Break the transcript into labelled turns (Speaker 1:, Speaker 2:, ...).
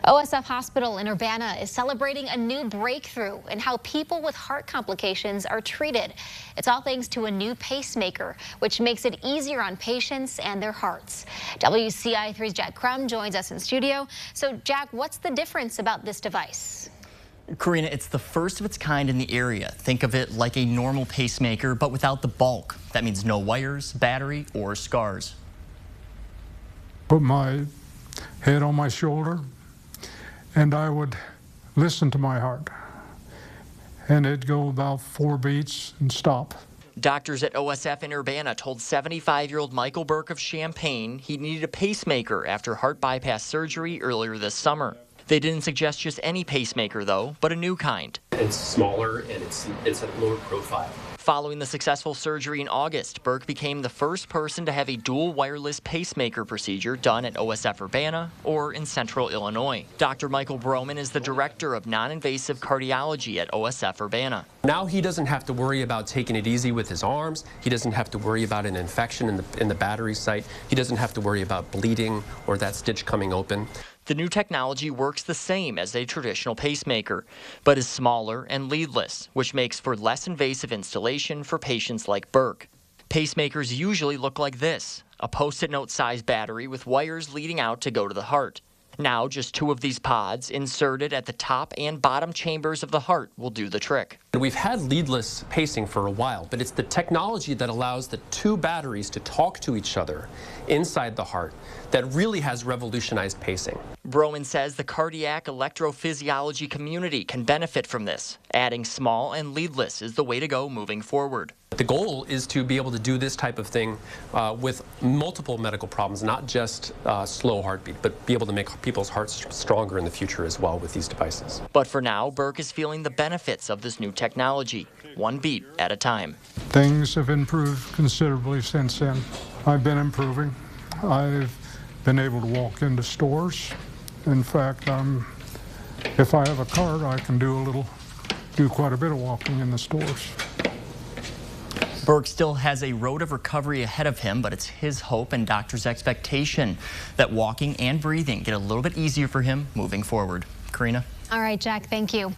Speaker 1: OSF Hospital in Urbana is celebrating a new breakthrough in how people with heart complications are treated. It's all thanks to a new pacemaker, which makes it easier on patients and their hearts. WCI3's Jack Crum joins us in studio. So, Jack, what's the difference about this device?
Speaker 2: Karina, it's the first of its kind in the area. Think of it like a normal pacemaker, but without the bulk. That means no wires, battery, or scars.
Speaker 3: Put my head on my shoulder, and I would listen to my heart, and it'd go about 4 beats and stop.
Speaker 2: Doctors at OSF in Urbana told 75-year-old Michael Burke of Champaign he needed a pacemaker after heart bypass surgery earlier this summer. They didn't suggest just any pacemaker, though, but a new kind.
Speaker 4: It's smaller and it's a lower profile.
Speaker 2: Following the successful surgery in August, Burke became the first person to have a dual wireless pacemaker procedure done at OSF Urbana or in central Illinois. Dr. Michael Broman is the director of non-invasive cardiology at OSF Urbana.
Speaker 4: Now he doesn't have to worry about taking it easy with his arms. He doesn't have to worry about an infection in the battery site. He doesn't have to worry about bleeding or that stitch coming open.
Speaker 2: The new technology works the same as a traditional pacemaker, but is smaller and leadless, which makes for less invasive installation for patients like Burke. Pacemakers usually look like this, a Post-it note sized battery with wires leading out to go to the heart. Now, just 2 of these pods inserted at the top and bottom chambers of the heart will do the trick.
Speaker 4: We've had leadless pacing for a while, but it's the technology that allows the 2 batteries to talk to each other inside the heart that really has revolutionized pacing.
Speaker 2: Broman says the cardiac electrophysiology community can benefit from this. Adding small and leadless is the way to go moving forward.
Speaker 4: The goal is to be able to do this type of thing with multiple medical problems, not just slow heartbeat, but be able to make people's hearts stronger in the future as well with these devices.
Speaker 2: But for now, Burke is feeling the benefits of this new technology, 1 beat at a time.
Speaker 3: Things have improved considerably since then. I've been improving. I've been able to walk into stores. In fact, if I have a cart, I can do quite a bit of walking in the stores.
Speaker 2: Burke still has a road of recovery ahead of him, but it's his hope and doctors' expectation that walking and breathing get a little bit easier for him moving forward. Karina?
Speaker 1: All right, Jack, thank you.